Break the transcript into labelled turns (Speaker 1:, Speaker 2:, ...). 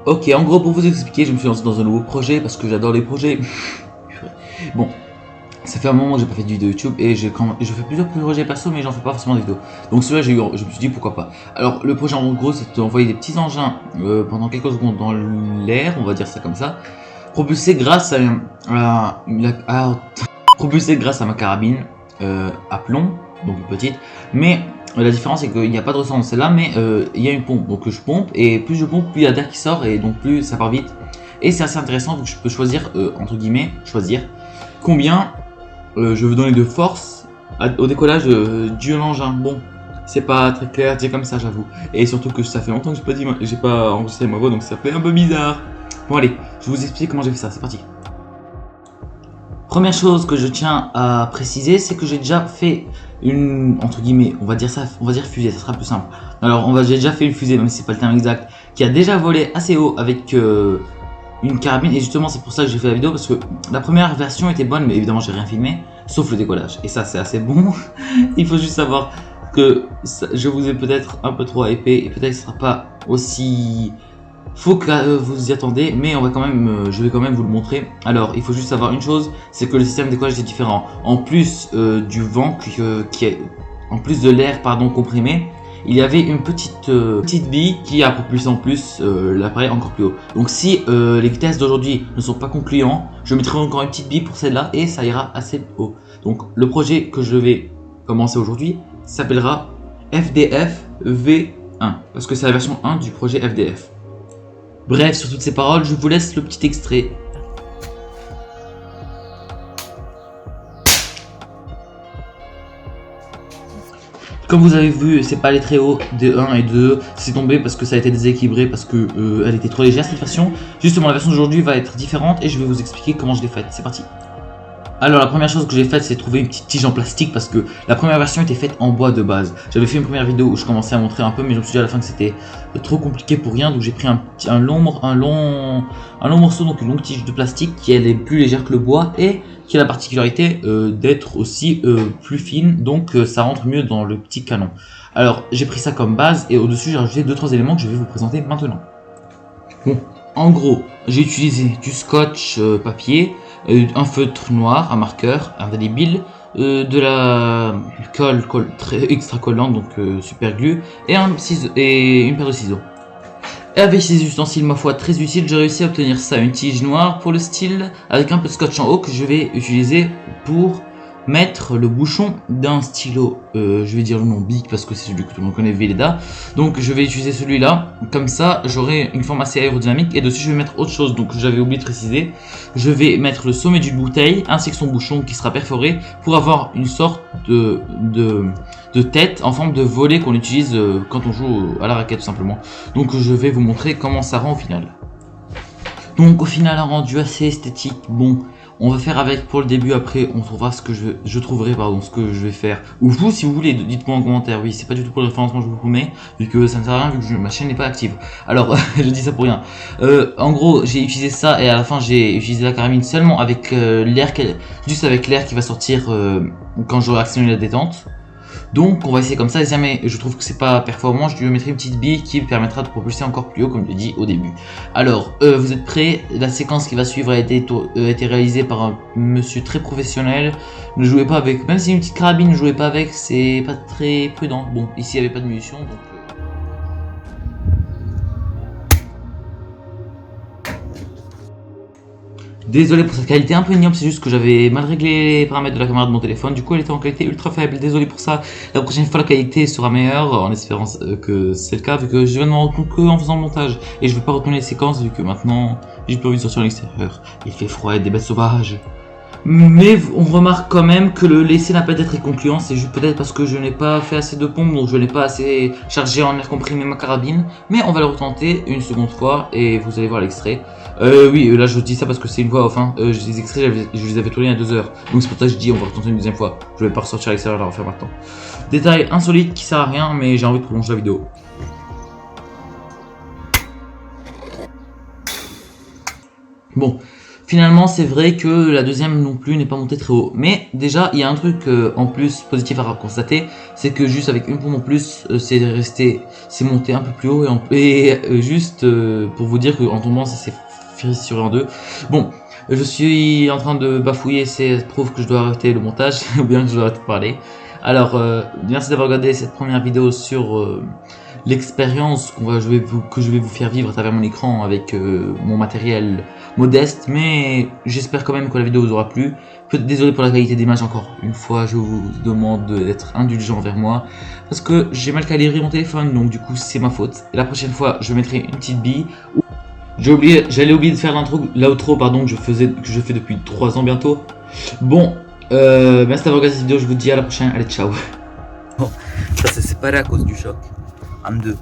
Speaker 1: Ok, en gros, pour vous expliquer, je me suis lancé dans un nouveau projet parce que j'adore les projets. Bon, ça fait un moment que j'ai pas fait de vidéo YouTube et je fais plusieurs projets perso, mais j'en fais pas forcément des vidéos. Donc celui-là, je me suis dit pourquoi pas. Alors, le projet en gros, c'est d'envoyer des petits engins pendant quelques secondes dans l'air, on va dire ça comme ça, propulsés grâce propulsé grâce à ma carabine à plomb, donc une petite. Mais la différence c'est qu'il n'y a pas de ressort dans celle-là, mais il y a une pompe. Donc je pompe et plus je pompe, plus il y a d'air qui sort et donc plus ça part vite. Et c'est assez intéressant, donc je peux choisir, entre guillemets, combien je veux donner de force au décollage du l'engin. Bon, c'est pas très clair dit comme ça, j'avoue. Et surtout que ça fait longtemps que j'ai pas enregistré ma voix, donc ça fait un peu bizarre. Bon allez, je vais vous expliquer comment j'ai fait ça, c'est parti. Première chose que je tiens à préciser, c'est que j'ai déjà fait une, entre guillemets, on va dire fusée, ça sera plus simple. Alors, j'ai déjà fait une fusée, même si c'est pas le terme exact, qui a déjà volé assez haut avec une carabine. Et justement, c'est pour ça que j'ai fait la vidéo, parce que la première version était bonne, mais évidemment, j'ai rien filmé, sauf le décollage. Et ça, c'est assez bon. Il faut juste savoir que je vous ai peut-être un peu trop hypé, et peut-être que ce sera pas aussi... Faut que vous y attendez, mais je vais quand même vous le montrer. Alors, il faut juste savoir une chose, c'est que le système de décollage est différent. En plus du vent en plus de l'air comprimé, il y avait une petite bille qui a propulsé en plus l'appareil encore plus haut. Donc, si les tests d'aujourd'hui ne sont pas concluants, je mettrai encore une petite bille pour celle-là et ça ira assez haut. Donc, le projet que je vais commencer aujourd'hui s'appellera FDF V1 parce que c'est la version 1 du projet FDF. Bref, sur toutes ces paroles, je vous laisse le petit extrait. Comme vous avez vu, c'est pas allé très haut de 1 et 2, c'est tombé parce que ça a été déséquilibré, parce que elle était trop légère cette version. Justement, la version d'aujourd'hui va être différente et je vais vous expliquer comment je l'ai faite. C'est parti. Alors la première chose que j'ai faite, c'est trouver une petite tige en plastique parce que la première version était faite en bois de base. J'avais fait une première vidéo où je commençais à montrer un peu, mais je me suis dit à la fin que c'était trop compliqué pour rien, donc j'ai pris un long morceau, donc une longue tige de plastique qui elle est plus légère que le bois et qui a la particularité d'être aussi plus fine, donc ça rentre mieux dans le petit canon. Alors j'ai pris ça comme base et au-dessus j'ai rajouté 2-3 éléments que je vais vous présenter maintenant. Bon, en gros, j'ai utilisé du scotch papier, un feutre noir, un marqueur indélébile, de la colle très extra collante, donc super glue, et une paire de ciseaux. Et avec ces ustensiles ma foi très utiles, j'ai réussi à obtenir ça, une tige noire pour le style, avec un peu de scotch en haut que je vais utiliser pour mettre le bouchon d'un stylo, je vais dire le nom Bic parce que c'est celui que tout le monde connaît, Velleda. Donc je vais utiliser celui-là, comme ça j'aurai une forme assez aérodynamique et dessus je vais mettre autre chose, donc j'avais oublié de préciser. Je vais mettre le sommet d'une bouteille ainsi que son bouchon qui sera perforé pour avoir une sorte de tête en forme de volet qu'on utilise quand on joue à la raquette tout simplement. Donc je vais vous montrer comment ça rend au final. Donc au final un rendu assez esthétique, bon. On va faire avec pour le début, après on trouvera ce que je trouverai ce que je vais faire. Ou vous si vous voulez, dites-moi en commentaire, oui c'est pas du tout pour le référencement je vous promets, vu que ça ne sert à rien vu que ma chaîne n'est pas active. Alors je dis ça pour rien. En gros j'ai utilisé ça et à la fin j'ai utilisé la carabine seulement avec l'air qui va sortir quand j'aurai actionné la détente. Donc on va essayer comme ça et si jamais je trouve que c'est pas performant, je lui mettrai une petite bille qui me permettra de propulser encore plus haut comme je l'ai dit au début. Alors vous êtes prêts? La séquence qui va suivre a été réalisée par un monsieur très professionnel. Ne jouez pas avec, même si une petite carabine, ne jouez pas avec, c'est pas très prudent. Bon, ici il n'y avait pas de munitions donc... Désolé pour cette qualité un peu ignoble, c'est juste que j'avais mal réglé les paramètres de la caméra de mon téléphone, du coup elle était en qualité ultra faible, désolé pour ça. La prochaine fois la qualité sera meilleure, en espérant que c'est le cas, vu que je viens de m'en rendre compte qu'en faisant le montage. Et je vais pas retourner les séquences, vu que maintenant j'ai plus envie de sortir à l'extérieur. Il fait froid et des bêtes sauvages. Mais on remarque quand même que le l'essai n'a pas été très concluant, c'est juste peut-être parce que je n'ai pas fait assez de pompes, donc je n'ai pas assez chargé en air comprimé ma carabine. Mais on va le retenter une seconde fois et vous allez voir l'extrait. Oui, là je dis ça parce que c'est une voix off, hein. Les extraits, je les avais tournés il y a 2 heures. Donc c'est pour ça que je dis on va retenter une deuxième fois. Je vais pas ressortir à l'extérieur, la refaire maintenant. Détail insolite qui sert à rien, mais j'ai envie de prolonger la vidéo. Bon, Finalement, c'est vrai que la deuxième non plus n'est pas montée très haut. Mais déjà, il y a un truc en plus positif à constater, c'est que juste avec une pompe en plus, c'est monté un peu plus haut juste pour vous dire qu'en tombant, ça s'est fissuré en deux. Bon, je suis en train de bafouiller, c'est prouve que je dois arrêter le montage ou bien que je dois arrêter de parler. Alors, merci d'avoir regardé cette première vidéo sur l'expérience que je vais vous faire vivre à travers mon écran avec mon matériel modeste, mais j'espère quand même que la vidéo vous aura plu. Désolé pour la qualité d'image encore une fois, je vous demande d'être indulgent envers moi parce que j'ai mal calibré mon téléphone, donc du coup c'est ma faute. Et la prochaine fois je mettrai une petite bille. J'allais oublier de faire l'outro pardon, que je fais depuis 3 ans bientôt. Bon, merci d'avoir regardé cette vidéo, je vous dis à la prochaine, allez ciao.
Speaker 2: Bon, ça s'est séparé à cause du choc. En deux.